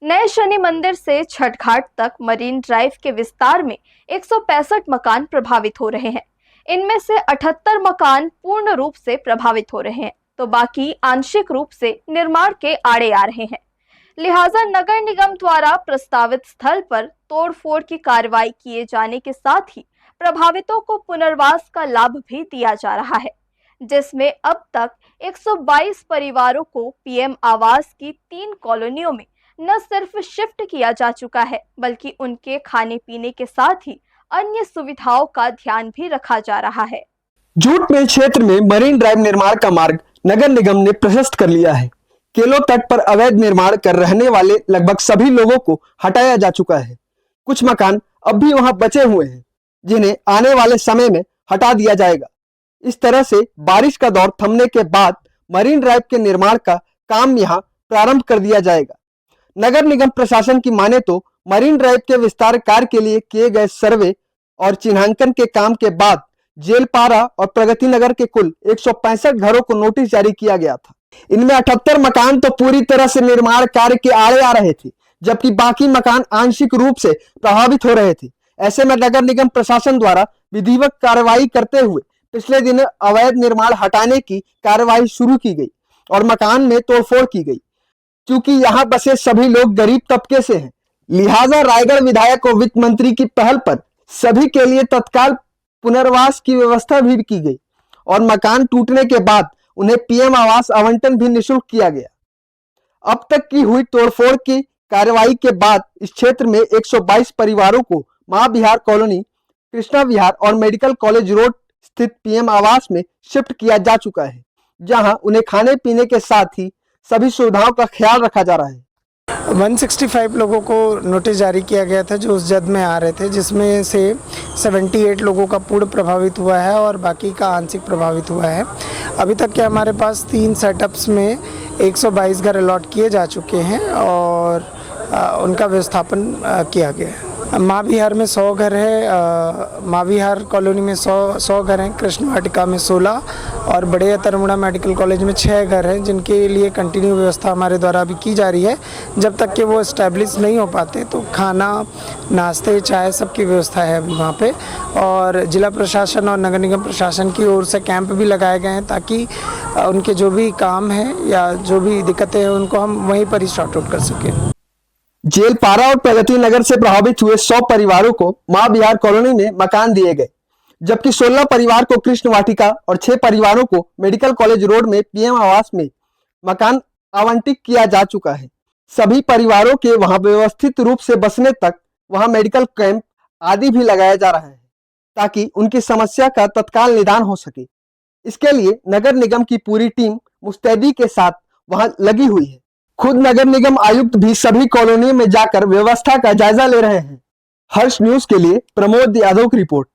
नए शनि मंदिर से छठ घाट तक मरीन ड्राइव के विस्तार में 165 मकान प्रभावित हो रहे हैं। इनमें से 78 मकान पूर्ण रूप से प्रभावित हो रहे हैं, तो बाकी आंशिक रूप से निर्माण के आड़े आ रहे हैं। लिहाजा नगर निगम द्वारा प्रस्तावित स्थल पर तोड़फोड़ की कार्रवाई किए जाने के साथ ही प्रभावितों को पुनर्वास का लाभ भी दिया जा रहा है, जिसमें अब तक 122 परिवारों को पीएम आवास की 3 कॉलोनियों में न सिर्फ शिफ्ट किया जा चुका है, बल्कि उनके खाने पीने के साथ ही अन्य सुविधाओं का ध्यान भी रखा जा रहा है। जूट मिल क्षेत्र में मरीन ड्राइव निर्माण का मार्ग नगर निगम ने प्रशस्त कर लिया है। केलो तट पर अवैध निर्माण कर रहने वाले लगभग सभी लोगों को हटाया जा चुका है। कुछ मकान अब भी वहां बचे हुए हैं, जिन्हें आने वाले समय में हटा दिया जाएगा। इस तरह से बारिश का दौर थमने के बाद मरीन ड्राइव के निर्माण का काम यहां प्रारंभ कर दिया जाएगा। नगर निगम प्रशासन की माने तो मरीन ड्राइव के विस्तार कार्य के लिए किए गए सर्वे और चिन्हांकन के काम के बाद जेलपारा और प्रगति नगर के कुल 165 घरों को नोटिस जारी किया गया था। इनमें 78 मकान तो पूरी तरह से निर्माण कार्य के आड़े आ रहे थे, जबकि बाकी मकान आंशिक रूप से प्रभावित हो रहे थे। ऐसे में नगर निगम प्रशासन द्वारा विधिवत कार्रवाई करते हुए पिछले दिन अवैध निर्माण हटाने की कार्रवाई शुरू की गई और मकान में तोड़फोड़ की गई। क्योंकि यहाँ बसे सभी लोग गरीब तबके से हैं, लिहाजा रायगढ़ विधायक और वित्त मंत्री की पहल पर सभी के लिए तत्काल पुनर्वास की व्यवस्था भी की गई और मकान टूटने के बाद उन्हें पीएम आवास आवंटन भी निःशुल्क किया गया। अब तक की हुई तोड़फोड़ की कार्रवाई के बाद इस क्षेत्र में 122 परिवारों को मां विहार कॉलोनी, कृष्णा विहार और मेडिकल कॉलेज रोड स्थित पीएम आवास में शिफ्ट किया जा चुका है, जहां उन्हें खाने पीने के साथ ही सभी सुविधाओं का ख्याल रखा जा रहा है। 165 लोगों को नोटिस जारी किया गया था जो उस जद में आ रहे थे, जिसमें से 78 लोगों का पूर्ण प्रभावित हुआ है और बाकी का आंशिक प्रभावित हुआ है। अभी तक के हमारे पास 3 सेटअप्स में 122 घर अलॉट किए जा चुके हैं और उनका व्यवस्थापन किया गया है। माँ विहार में 100 घर है, माँ विहार कॉलोनी में 100 घर हैं, कृष्ण वाटिका में 16 और बड़े तरमुड़ा मेडिकल कॉलेज में 6 घर हैं, जिनके लिए कंटिन्यू व्यवस्था हमारे द्वारा अभी की जा रही है। जब तक कि वो इस्टेब्लिश नहीं हो पाते तो खाना, नाश्ते, चाय सबकी व्यवस्था है अभी वहाँ पे। और जिला प्रशासन और नगर निगम प्रशासन की ओर से कैंप भी लगाए गए हैं ताकि उनके जो भी काम हैं या जो भी दिक्कतें हैं उनको हम वहीं पर ही सॉर्ट आउट कर सकें। जेलपारा और प्रगति नगर से प्रभावित हुए 100 परिवारों को मां विहार कॉलोनी में मकान दिए गए, जबकि 16 परिवार को कृष्ण वाटिका और 6 परिवारों को मेडिकल कॉलेज रोड में पीएम आवास में मकान आवंटित किया जा चुका है। सभी परिवारों के वहां व्यवस्थित रूप से बसने तक वहां मेडिकल कैंप आदि भी लगाया जा रहा है ताकि उनकी समस्या का तत्काल निदान हो सके। इसके लिए नगर निगम की पूरी टीम मुस्तैदी के साथ वहां लगी हुई है। खुद नगर निगम आयुक्त भी सभी कॉलोनियों में जाकर व्यवस्था का जायजा ले रहे हैं। हर्ष न्यूज के लिए प्रमोद यादव की रिपोर्ट।